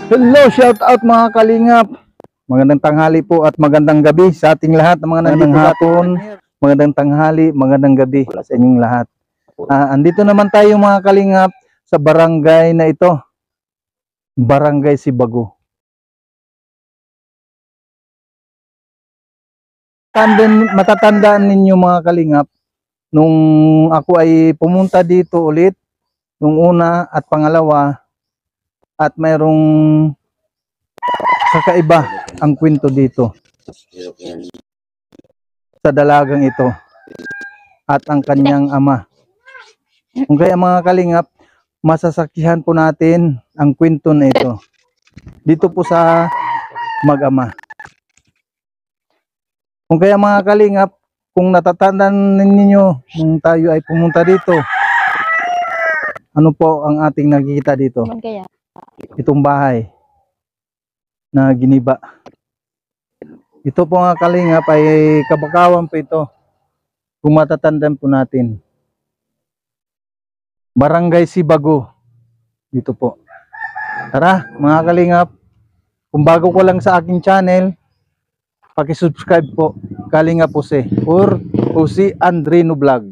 Hello, shout out mga kalingap. Magandang tanghali po at magandang gabi sa ating lahat ng mga nandito hapon. Magandang tanghali, magandang gabi sa inyong lahat. Andito naman tayo mga kalingap sa barangay na ito. Barangay Sibago. Matatandaan ninyo mga kalingap, nung ako ay pumunta dito ulit, nung una at pangalawa, at mayroong kakaiba ang kwento dito sa dalagang ito at ang kanyang ama. Kung kaya mga kalingap, masasaksihan po natin ang kwento na ito dito po sa mag-ama. Kung kaya mga kalingap, kung natatandaan ninyo nung tayo ay pumunta dito, ano po ang ating nakikita dito? Itong bahay na giniba. Ito po mga kalingap ay kabakawan po ito. Kung matatandaan po natin. Barangay Sibago. Dito po. Tara mga kalingap. Kung bago ko lang sa aking channel, paki-subscribe po. Kalingap Jose or Jose Andrino Vlog.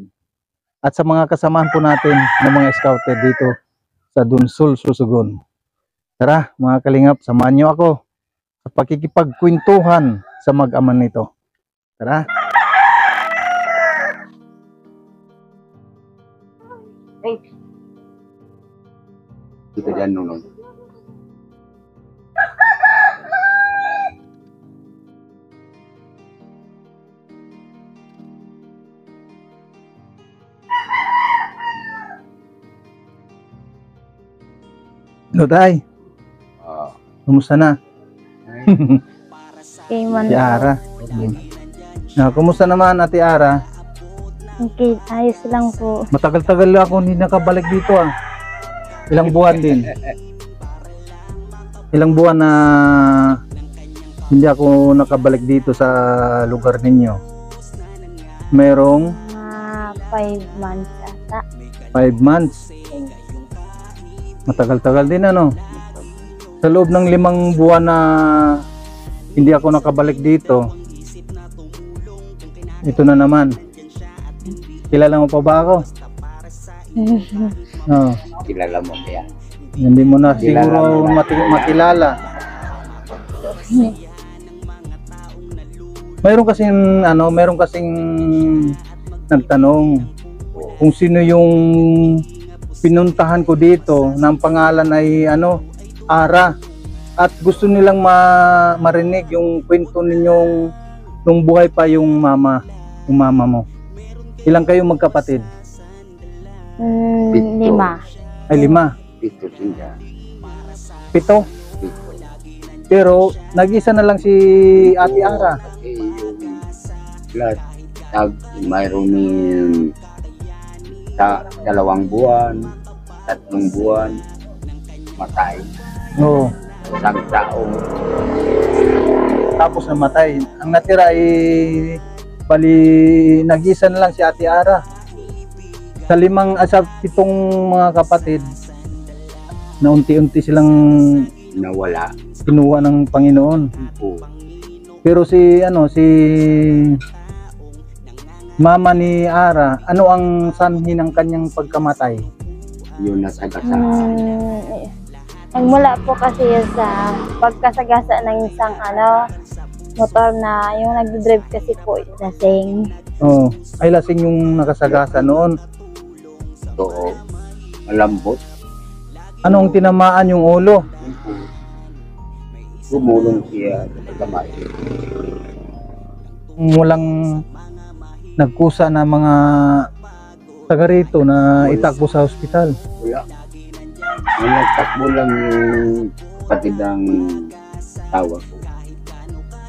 At sa mga kasamahan po natin ng mga scouter dito sa Dunsol, Susugon. Tara mga kalingap, samahan nyo ako sa pakikipagkwentuhan sa mag-ama nito. Tara. Kita dyan nung Loday, kumusta na? Okay, man. Si Ara. Kumusta naman Ate Ara? Okay, ayos lang po. Matagal-tagal ako hindi nakabalik dito Ilang buwan din. Ilang buwan na hindi ako nakabalik dito sa lugar ninyo. Merong 5 months ata. 5 months. Matagal-tagal din Sa loob ng 5 buwan na hindi ako nakabalik dito, ito na naman. Kilala mo pa ba ako? No. kilala mo kaya. Hindi mo na siguro makilala. Mayroon kasing nagtanong kung sino yung pinuntahan ko dito, ng pangalan ay Ara, at gusto nilang marinig yung kwento ninyong nung buhay pa yung mama mo. Ilang kayo magkapatid? 5. Ay 5. Pito siya. 7. Pero nag-isa na lang si Ate Ara. Kasi yung lahat mayroon sa 2 buwan, 3 buwan, matay. Oo. Isang taong. Tapos namatay. Ang natira ay bali nag-isa na lang si Ate Ara. Sa 7 mga kapatid na unti-unti silang Nawala. kinuha ng Panginoon. Oo. Pero si mama ni Ara, ano ang sanhi ng kanyang pagkamatay? Yun nasagasaan. Nagmula po kasi sa pagkasagasa ng isang motor na yung nag-drive kasi po lasing. Oh, ay lasing yung nakasagasa noon. Oo. Malambot. Anong tinamaan yung ulo? Gumulong siya sa kamay. Walang nagkusa na mga taga rito na itakbo sa ospital. Wala. Ang nagtakbo lang yung kapatid ng tawa ko.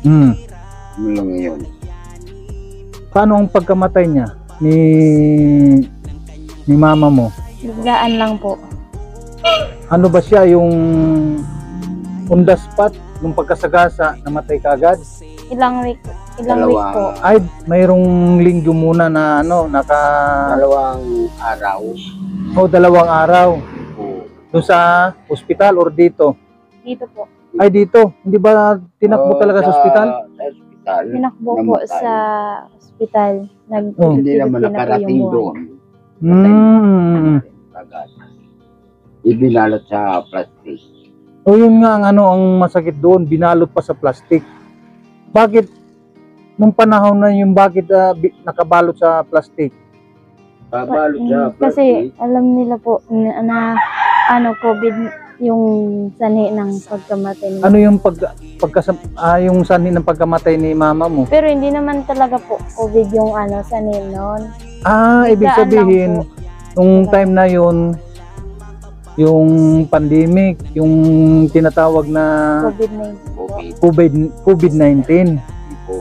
Ano lang yun. Paano ang pagkamatay niya ni mama mo? Biglaan lang po. Ano ba siya, yung on the spot nung pagkasagasa namatay kagad? Ilang week po. Ay, mayroong linggo muna na 2 araw. 2 araw. Oo. Doon sa ospital or dito? Dito po. Ay, dito. Hindi ba tinakbo talaga sa ospital? Sa ospital. Tinakbo po namatay. sa ospital. Oh. Hindi naman nakarating doon. Hmm. Agad. Ibinalot sa plastic. O yun nga ang ano ang masakit doon, binalot pa sa plastic. Bakit nung panahon na yung bakit nakabalot sa plastic? Kabalot sa Kasi plastic. alam nila po na ano COVID yung sanhi ng pagkamatay niya. Ano yung yung sanhi ng pagkamatay ni mama mo? Pero hindi naman talaga po COVID yung ano sanhi noon. Ibig Biglaan lang sabihin po. nung time na yun yung pandemic, yung tinatawag na COVID-19 po. COVID-19. Po.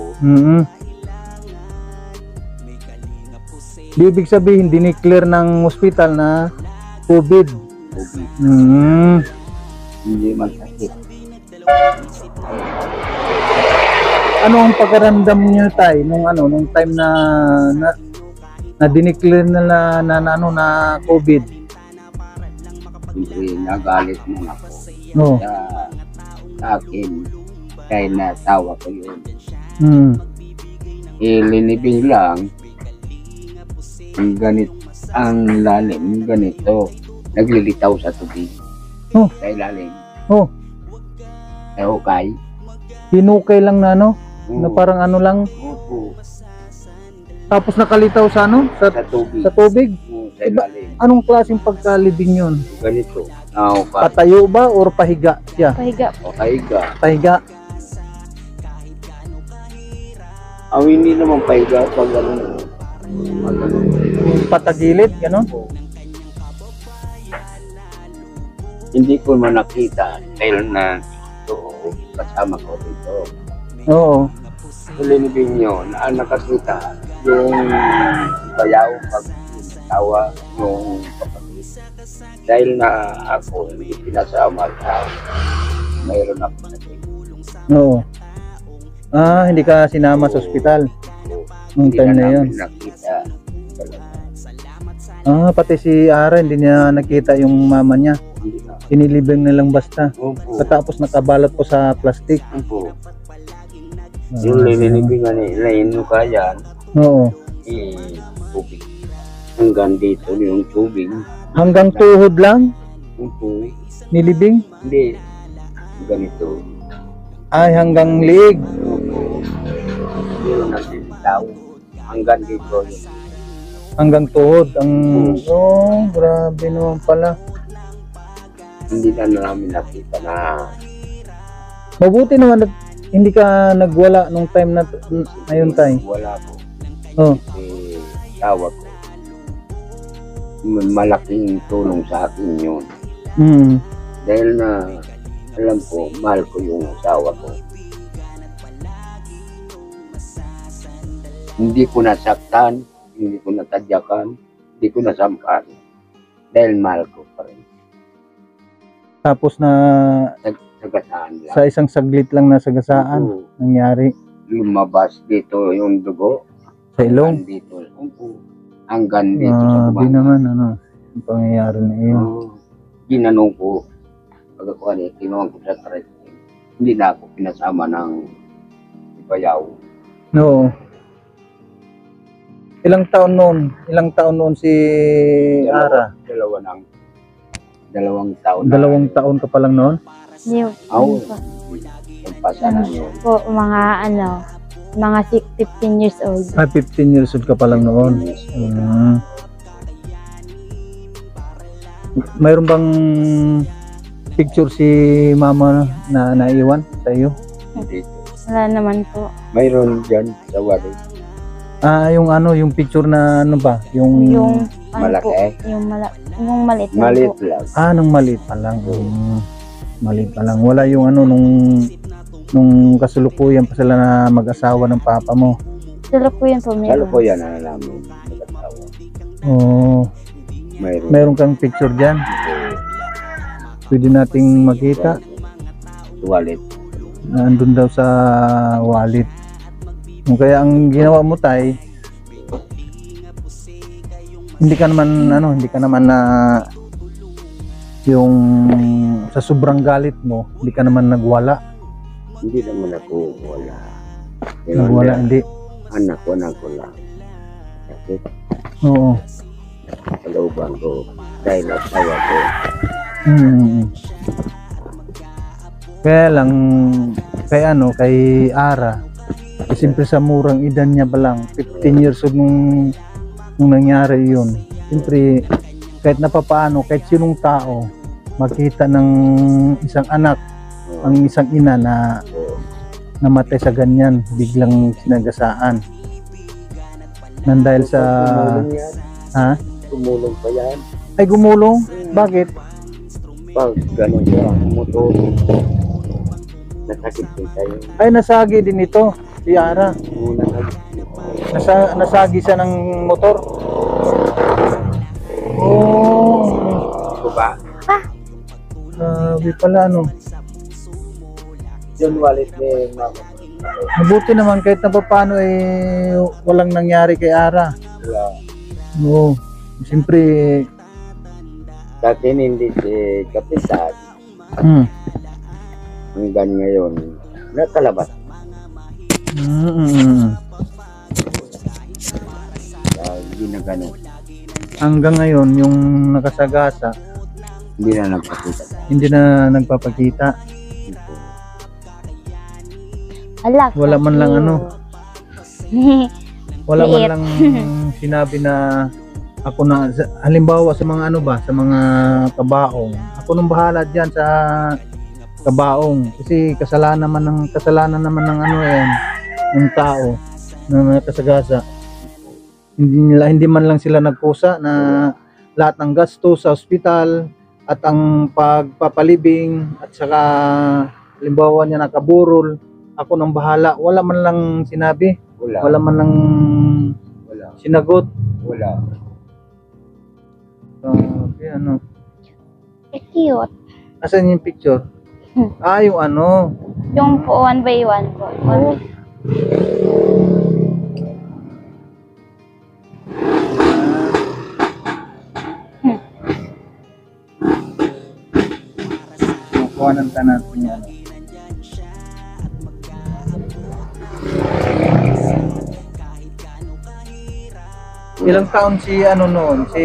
Di ibig sabihin dineclare ng hospital na COVID. COVID. Hindi man sakit. Ano ang pagkaramdam niyo tay nung nung time na dineclare nila na COVID? Siyempre, nagalit mo ako No. sa akin. Kaya natawa ko yun. Linibing lang. Ang lalim, ganito. Naglilitaw sa tubig. Oh. Sa ilalim. Oh, Sa hukay. hinukay lang na na parang ano lang, Opo. tapos nakalitaw sa Sa tubig. sa tubig. Sa ilalim. Anong klaseng pagkalibing yun? Ganito. Hukay. Patayo ba or pahiga siya? Pahiga po. Pahiga. Pahiga. Hindi naman pahiga pag ano. Patagilid, gano'n? Hindi ko man nakita dahil na ito kasama ko dito. Oo. Linibing yun, nakakita yung bayaw pag tawa yung kapatid. Dahil na ako hindi pinasama sa mayroon ako sakit. Oo. Hindi ka sinama sa ospital nung Hindi time na namin yun. nakita. Pati si Ara hindi niya nakita yung mama niya. Hindi na. Inilibing na lang basta. Opo. Tapos nakabalot po sa plastic. Opo. Yung linibingan nila yun kaya Oo. tubig. Hanggang dito yung tubig. Hanggang tuhod lang Opo. nilibing? Hindi. Ganito. Ay, hanggang liig. Opo. Yung nagsitaw. Hanggang dito yun. Hanggang tuhod. Grabe naman pala. Hindi na namin nakita na Mabuti naman hindi ka nagwala nung time na ngayon tayo. wala ko. Oh. Tawag ko. Malaking tulong sa akin yun. Dahil na alam ko, mahal ko yung asawa ko. Hindi ko nasaktan, hindi ko natadyakan, hindi ko nasampan. Dahil mahal ko pa rin. Tapos na Sagasaan lang. sa isang saglit lang na sagasaan Oo. nangyari Lumabas dito yung dugo. sa ilong. Hanggang dito. Hanggang dito sa Grabe naman ang pangyayari na yun. Ginanong ko. Pagkakuha niya, kinuha ko sa treatment. Hindi na ako pinasama ng bayaw. No. Ilang taon noon si Ara? Dalawang taon. 2 taon ka pa lang noon? Hindi Oo. po. Pagpasa na yun. Po, mga 15 years old. 15 years old ka pa lang noon. Mayroon bang picture si mama na naiwan sa iyo? Dito. Wala naman po. Mayroon dyan sa wali. Yung picture na ano ba? Yung Malaki? Po, yung maliit lang Maliit po. lang. nung maliit pa lang. Maliit pa lang. Wala yung nung kasulukuyan pa sila na mag-asawa ng papa mo. Salo po yun po, Salo meron. po yan na namin. Nagkatawa. Mayroon. Meron kang picture dyan. Pwede nating makita. Wallet. Andun daw sa wallet. Kaya ang ginawa mo tay, hindi ka naman na yung sa sobrang galit mo, hindi ka naman nagwala. Hindi naman ako wala. Pero Nagwala, hindi. anak ko lang. Sakit Oo. sa looban ko dahil asawa ko. Mm. Kaya lang, kay Ara, siyempre sa murang edad niya pa lang, 15 years old nung nangyari yun. Siyempre, kahit napapaano, kahit sinong tao, makita ng isang anak, ang isang ina na namatay sa ganyan, biglang sinagasaan. Nang dahil sa... Tumulong yan. Ha? Tumulong pa yan. Ay, gumulong? Bakit? Pag gano'n siya, motor, nasakit din tayo. Ay, nasagi din ito, si Ara. Muna Nasagi siya ng motor. Oh, ko ba? sabi pala ano. John Wallet ni Mama. Mabuti naman kahit na paano walang nangyari kay Ara. Wala. Oo. Siyempre, Sa akin hindi si Kapisan. Hanggang ngayon, nakalabas. Hindi na gano'n. Hanggang ngayon yung nakasagasa, Hindi na nagpakita. hindi na nagpapakita. Ala, Wala man lang ano. Wala man Liit. lang sinabi na ako na, halimbawa sa mga ano ba, sa mga kabaong, ako nang bahala diyan sa kabaong kasi kasalanan naman ng ano yan, ng tao na kasagasa. Hindi man lang sila nagkusa na lahat ng gasto sa ospital at ang pagpapalibing at saka halimbawa niya nakaburol, ako nang bahala. Wala man lang sinabi, Wala. wala man lang Wala. sinagot. Wala. Ano, cute. asan yung picture? Yung ano, Yung po, 1 by 1 po. kuhanan ka natin yan. Ilang taon si ano noon, si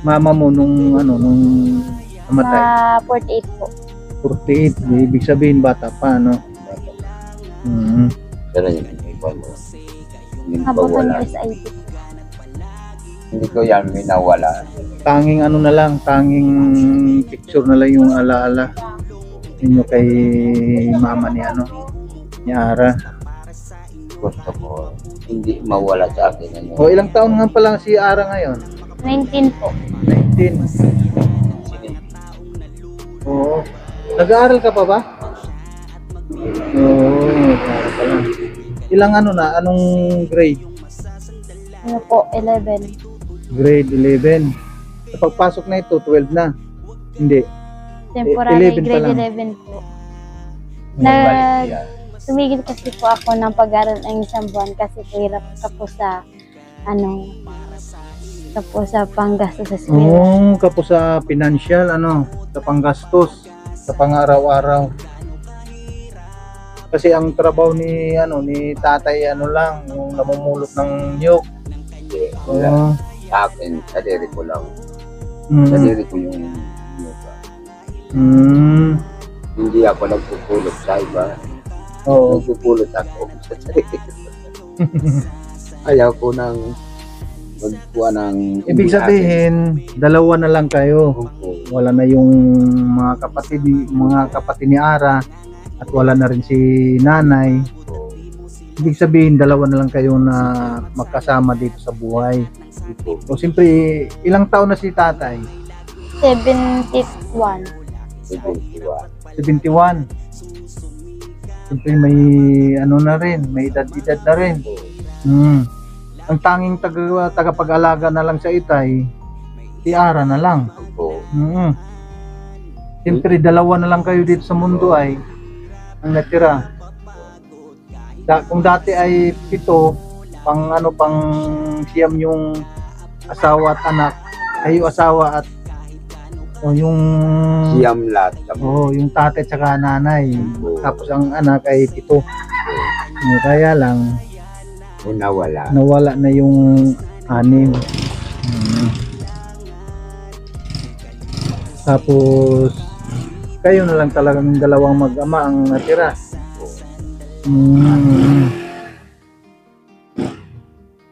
mama mo nung namatay? 48 po. 48, ibig sabihin bata pa, no? Pero yun, iba mo. Hindi ko Habang wala. SID. Hindi ko yan minawala. Tanging ano na lang, tanging picture na lang yung alaala ninyo kay mama ni ni Ara. Gusto ko hindi mawala sa akin. Ano. O ilang taon nga pala si Ara ngayon? 19 po. 19. Oo. Nag-aaral ka pa ba? Oo, nag-aaral pa lang. Ilang anong grade? Ano po, 11. Grade 11. Sa pagpasok na ito, 12 na. Hindi. Temporary 11 pa grade lang. 11 po. Tumigil kasi po ako ng pag-aaral ng isang buwan kasi hirap tapos sa tapos sa panggastos sa eskwela. Kapos sa financial, sa panggastos, sa pang-araw-araw. Kasi ang trabaho ni tatay lang, yung namumulot ng niyog. Wala. Sa akin, sadiri ko lang. Mm. Sadiri ko yung yoga. Hindi ako nagpupulot sa iba. Oo. Nagpupulot ako sa sarili ko. Ayaw ko nang magkuha ng... Ibig sabihin, dalawa na lang kayo. Wala na yung mga kapatid ni Ara at wala na rin si nanay. Ibig sabihin, dalawa na lang kayo na magkasama dito sa buhay. O siyempre, ilang taon na si tatay? 71. 71. Siyempre may na rin, may edad na rin. Ang tanging tagapag-alaga na lang sa itay, si Ara na lang. Siyempre, dalawa na lang kayo dito sa mundo ay ang natira. Kung dati ay 7, pang siyam yung asawa at anak, kayo asawa at O yung Siyam lahat. yung tatay tsaka nanay. Oo. Tapos ang anak ay 7. Kaya lang Una wala. nawala na yung 6. Tapos kayo na lang talagang dalawang mag-ama ang natira.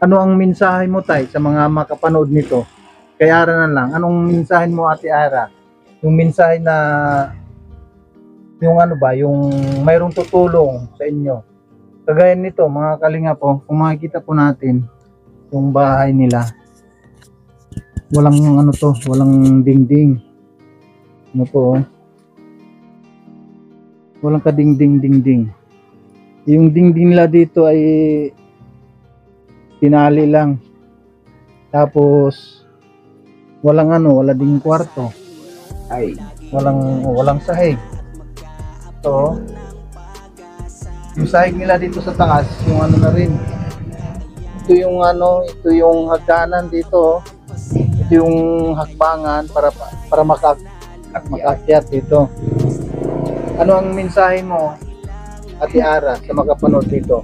Ano ang mensahe mo, tay, sa mga makapanood nito? Kay Ara na lang. Anong mensahe mo, Ate Ara? Yung mensahe na yung ano ba, yung mayroong tutulong sa inyo. Kagaya nito, mga kalinga po, kung makikita po natin yung bahay nila. Walang ano to, walang dingding. Ano po, oh. Walang kadingding-dingding. Yung dingding nila dito ay tinali lang. Tapos walang ano, wala ding kwarto. Ay, Walang sahig. So, yung sahig nila dito sa taas, yung ano na rin. Ito yung ano, ito yung hagdanan dito. Oh. Ito yung hakbangan para makakyat dito. Ano ang mensahe mo, Ate Ara, sa makapanood dito?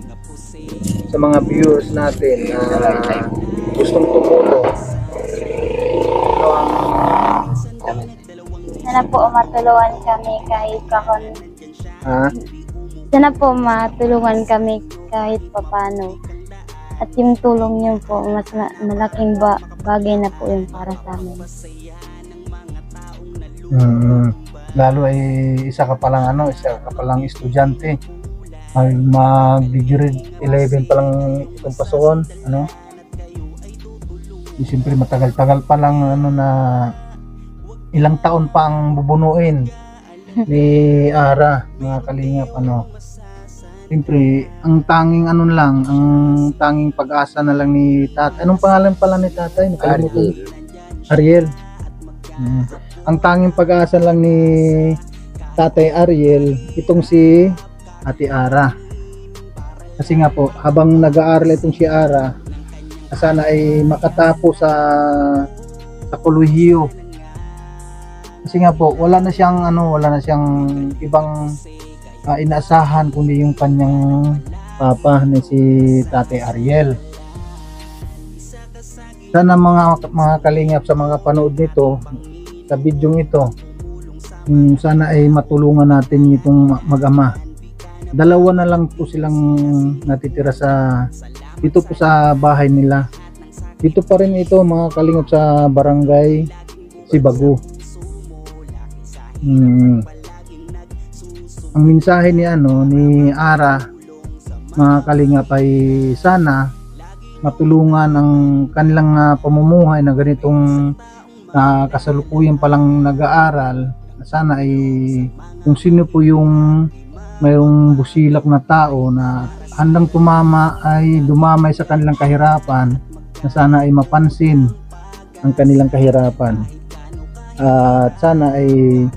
Sa mga viewers natin na gustong tumulong. Ano ang Sana po matulungan kami kahit kakon. Sana po matulungan kami kahit papano. At yung tulong niyo po, mas malaking bagay na po yung para sa amin. Lalo ay isa ka palang estudyante. Ay mag-grade 11 pa lang itong pasoon, ano? Siyempre matagal-tagal pa lang ano na ilang taon pa ang bubunuin ni Ara, mga kalingap, ano. Siyempre, ang tanging pag-asa na lang ni tatay. Anong pangalan pala ni tatay? Nakalimutan ko. Ariel. Ang tanging pag-asa lang ni Tatay Ariel, itong si Ate Ara. Kasi nga po, habang nag-aaral itong si Ara, sana ay makatapos sa kolehiyo. Kasi nga po, wala na siyang ibang inaasahan kundi yung kanyang papa na si Tatay Ariel. Sana mga kalingap sa mga panood nito, sa bidyong ito, sana ay matulungan natin itong mag-ama. Dalawa na lang po silang natitira dito po sa bahay nila. Dito pa rin ito, mga kalingap, sa barangay Sibagu. Ang mensahe ni Ara, mga kalingap, ay sana matulungan ang kanilang pamumuhay na ganitong kasalukuyan palang nag-aaral. Sana ay kung sino po yung mayroong busilak na tao na handang dumamay sa kanilang kahirapan, na sana ay mapansin ang kanilang kahirapan. At sana ay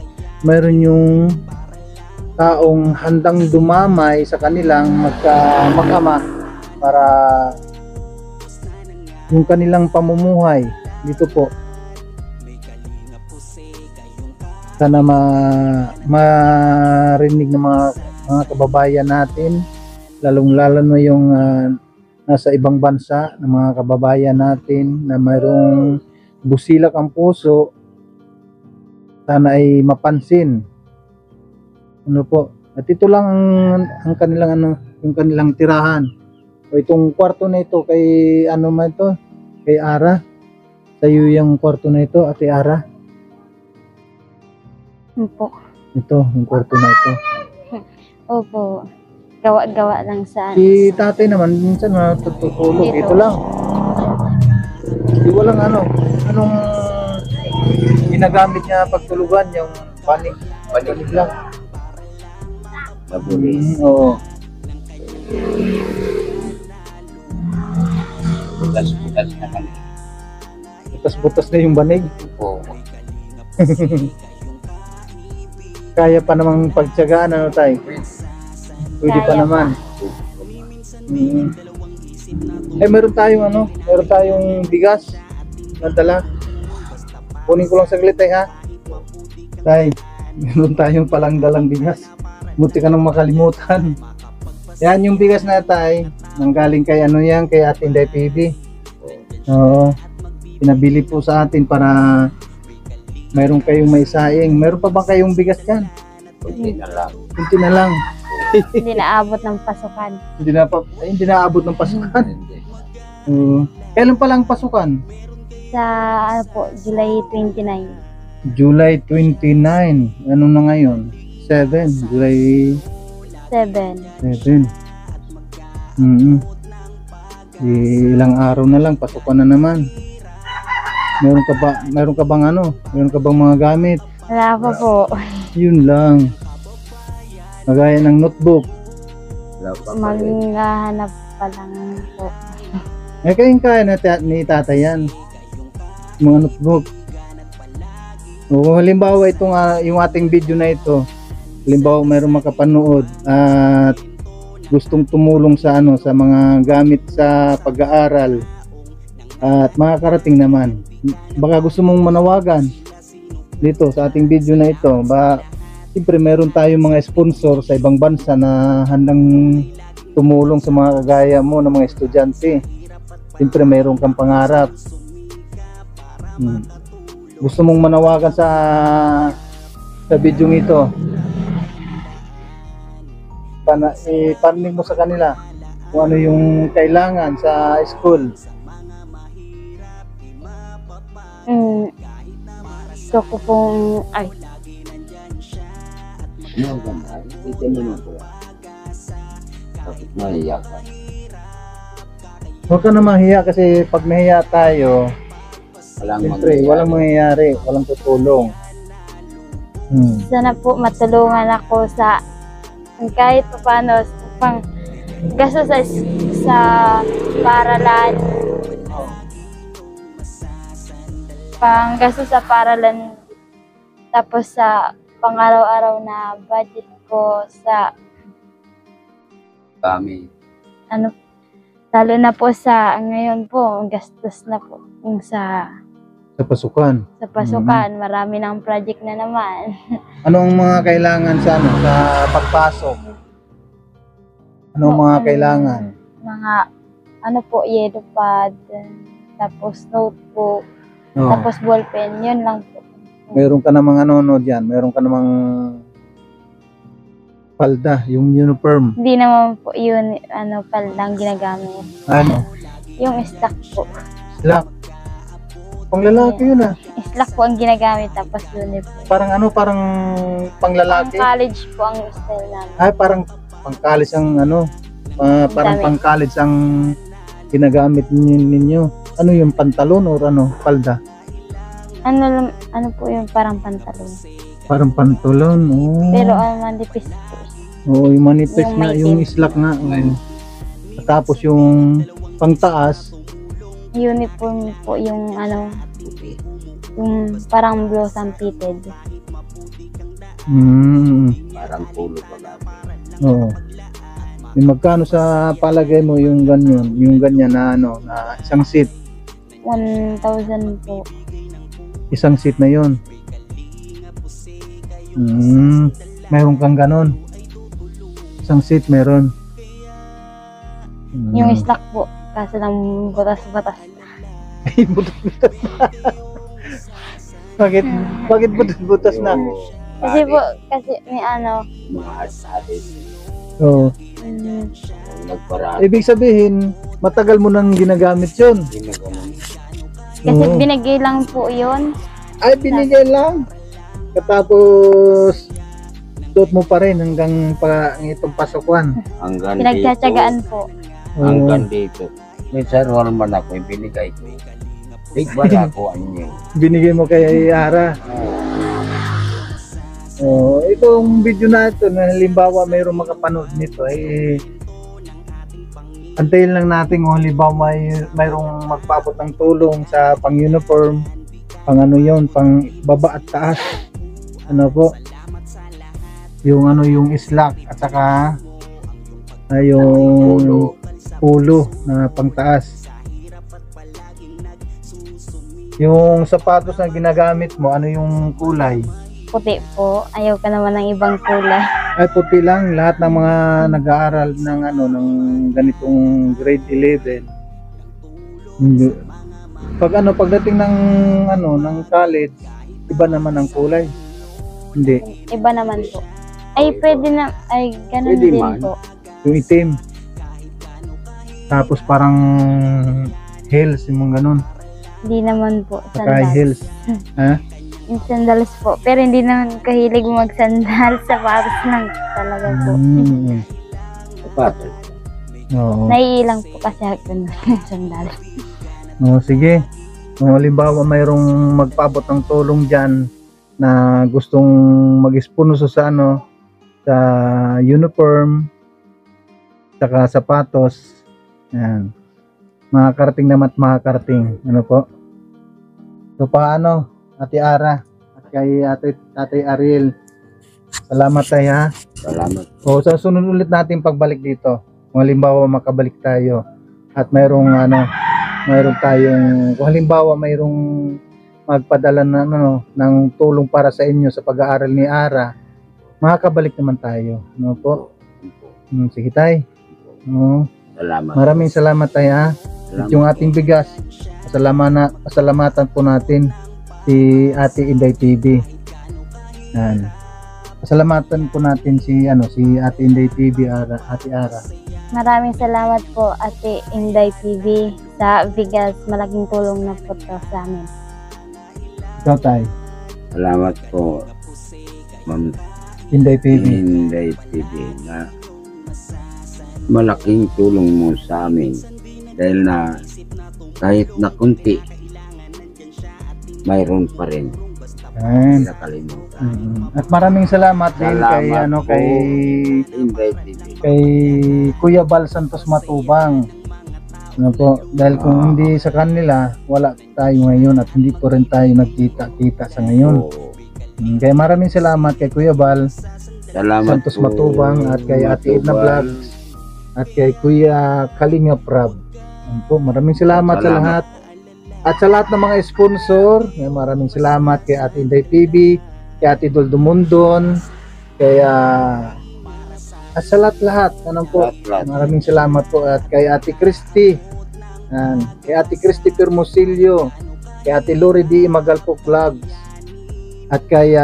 mayroon yung taong handang dumamay sa kanilang mag-ama para yung kanilang pamumuhay dito po sana marinig ng mga kababayan natin, lalong-lalo na yung nasa ibang bansa, ng mga kababayan natin na mayroong busilak ang puso, sana ay mapansin. Ano po? At ito lang ang kanilang yung kanilang tirahan. O itong kwarto na ito kay kay Ara. Sa'yo yung kwarto na ito, Ate Ara. Opo. Ito, yung kwarto na ito. Opo. Gawa-gawa lang sa Si tatay naman, minsan natutulog. Ito lang. Di walang anong ginagamit niya pagtulugan, yung panig lang. laburi. Oo. Butas-butas na kami. Butas-butas na yung banig. Oo. Kaya pa namang pagtiyagaan, tay? Pwede pa Kaya naman. Meron tayong bigas na dala. Kunin ko lang saglit, ha? Tay, meron tayong palang dalang bigas. Buti ka nang makalimutan. Yan yung bigas na tay, nanggaling kay ano yan, kay Ate Inday PB. Oo. Pinabili po sa atin para mayroon kayong may saing. Meron pa ba kayong bigas dyan? Kunti na lang. Kunti na lang. Hindi naabot ng pasukan. Hindi na abot ng pasukan. Hindi. Kailan pa lang pasukan? Sa ano po, July 29. July 29. Ano na ngayon? 7. July 7. 7. Ilang araw na lang, pasukan na naman. Meron ka bang ano? Meron ka bang mga gamit? Wala pa po. Yun lang. Magaya ng notebook. Wala pa pala. Maghahanap pa lang po. Kayong kaya ni tatay yan. Mga notebook. O, halimbawa itong yung ating video na ito. Halimbawa mayroong makapanood at gustong tumulong sa ano sa mga gamit sa pag-aaral at makakarating naman. Baka gusto mong manawagan dito sa ating video na ito. Siyempre meron tayong mga sponsor sa ibang bansa na handang tumulong sa mga kagaya mo na mga estudyante. Siyempre meron kang pangarap. Gusto mong manawagan sa video ito. Ipanig mo sa kanila kung ano yung kailangan sa school. Gusto ko pong, Ano ang ganda? Dito naman po. Bakit maiyak ka? Huwag ka na mahiya kasi pag nahiya tayo, siyempre walang mangyayari, walang tutulong. sana po matulungan ako sa kahit paano pang gasto sa paralan. Pang gasto sa paralan, tapos sa pang-araw-araw na budget ko sa Kami. ano, lalo na po sa ngayon po gastos na po yung sa Sa pasukan. marami ng project na naman. Anong mga kailangan sa ano sa pagpasok? Anong mga kailangan? Mga ano po, yellow pad, tapos notebook, Oh. tapos ballpen, yun lang po. Meron ka namang ano diyan, meron ka namang palda, yung uniform. Hindi naman po yun palang ginagamit. Ano? Yung stock po. Slack. Pang lalaki yun ah. Stock po ang ginagamit, tapos uniform. Parang Pang panglalaki. college po ang style namin. Ay, parang pang-college ang parang Damit. pang-college ang ginagamit ninyo. Ano yung pantalon or palda? Ano po yung parang pantalon. Parang pantalon. Oh. Pero manipis po. Oo, yung manipis Yung nga, may yung tape. slack nga. Oo. Tapos yung pangtaas, Uniform po yung yung parang blouse and fitted. Parang pulo pa lang. Oo. Yung magkano sa palagay mo yung ganyan na na isang seat? 1,000 po. Isang seat na yon. Mayroon kang ganon. Isang seat meron. Yung slack po, kaso ng butas-butas. Ay, butas-butas na. Bakit butas-butas na? Kasi po, kasi may Mga asadis. Oo. Nagparaan. Ibig sabihin, matagal mo nang ginagamit yun. Hindi na ganun. kasi Oo. binigay lang po yun. Ay, binigay lang. Katapos, suot mo pa rin hanggang itong pasukan. Hanggang Pinagtsatsagaan dito. po. Oo. Hanggang dito. Minsan wala man ako, binigay ko. Bala ko anyo. Binigay mo kay Ara. Itong video na ito, na halimbawa mayroong makapanood nito, antayin lang natin kung halimbawa mayroong magpaabot ng tulong sa pang-uniform, pang pang baba at taas. Yung slack at saka yung pulo na pangtaas. Yung sapatos na ginagamit mo, ano yung kulay? puti po. Ayaw ka naman ng ibang kulay. Ay, puti lang. Lahat ng mga nag-aaral ng ng ganitong grade 11. Hindi. Pagdating ng ng college, iba naman ang kulay. Hindi. Iba naman po. Ay, pwede na. Ay, ganun Pwede din man. po. Yung itim. Tapos parang heels, yung mga ganun. Hindi naman po. Saka Sandals. heels. Ha? Yung sandals po. Pero hindi naman kahilig mag-sandals. Sapatos lang talaga po. Sapatos. Oo. Naiilang po kasi ako ng sandals. Oo, sige. Kung halimbawa mayroong magpaabot ng tulong dyan na gustong mag-sponsor sa sa uniform, saka sapatos, yan. Makakarating naman at makakarating. Ano po? So paano, Ate Ara at kay Tatay Ariel, salamat tayo ha. Salamat. O sa sunod ulit natin pagbalik dito, kung halimbawa makabalik tayo at mayroong tayong, kung halimbawa mayroong magpadala na ng tulong para sa inyo sa pag-aaral ni Ara, makakabalik naman tayo. Ano po? Sige tay. Salamat. Maraming salamat tayo ha. At yung ating bigas, pasalamatan po natin si Ate Inday TV. Yan. Pasalamatan po natin si Ate Inday TV, Ate Ara. Maraming salamat po, Ate Inday TV, sa bigas. Malaking tulong na po to sa amin. Ikaw tay, Salamat po, Ma'am Inday TV. Inday TV, na malaking tulong mo sa amin dahil na kahit na kunti mayroon pa rin. Yan. Nakalimutan. At maraming salamat din kay Salamat po, kay Inday TV. kay Kuya Bal Santos Matubang. Ano po, dahil kung hindi sa kanila, wala tayo ngayon at hindi po rin tayo nagkita-kita sa ngayon. Oo. Kaya maraming salamat kay Kuya Bal Salamat Santos po, Matubang at kay Ate Edna Matubang. Vlogs at kay Kuya Kalinga Prab. Po, maraming salamat sa lahat. At sa lahat ng mga sponsor, maraming salamat kay Ate Inday TV, kay Ate Doldo Mundon, at sa lahat. Ano po? Lahat. Maraming salamat po at kay Ate Christy. Kay Ate Christy Permosilio, kay Ate Lori D. Magalpo Vlogs, at kay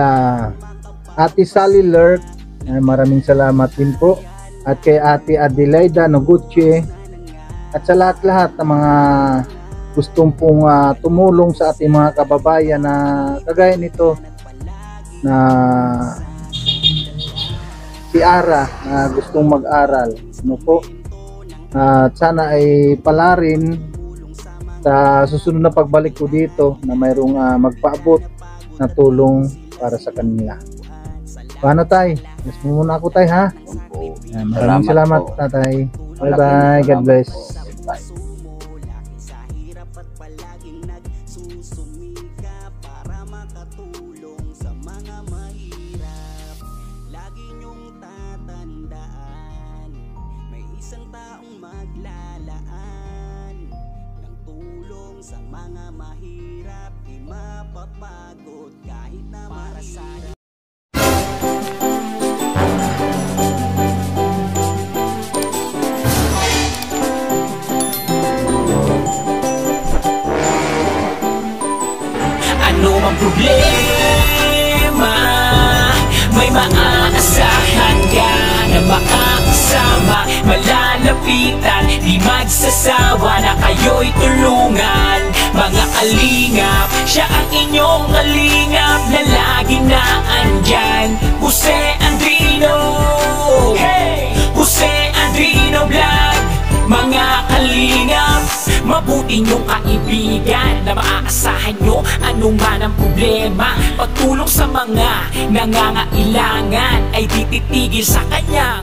Ate Sally Lurk. Maraming salamat din po. At kay Ate Adelaida Noguchi, at sa lahat ng mga gustong pong tumulong sa ating mga kababayan na kagaya nito na si Ara na gustong mag-aral. Ano po? At sana ay palarin sa susunod na pagbalik ko dito na mayroong magpaabot na tulong para sa kanila. Paano tay? Yes, muna ako tay ha. Opo. Maraming salamat po. tatay. Bye Malaking bye. God salamat bless. po. Bye. Isang taong maglalaan ng tulong sa mga mahirap, di mapapagod kahit na para sa ano mang problema, may maaasahan ka na makakasama, malalapitan, di magsasawa na kayo'y tulungan. Mga kalingap, siya ang inyong kalingap na laging naandyan. Jose Andrino, hey! Jose Andrino Vlog. Mga kalingap, mabuti niyong kaibigan na maaasahan nyo anong man ang problema. Pagtulong sa mga nangangailangan ay di titigil sa kanya.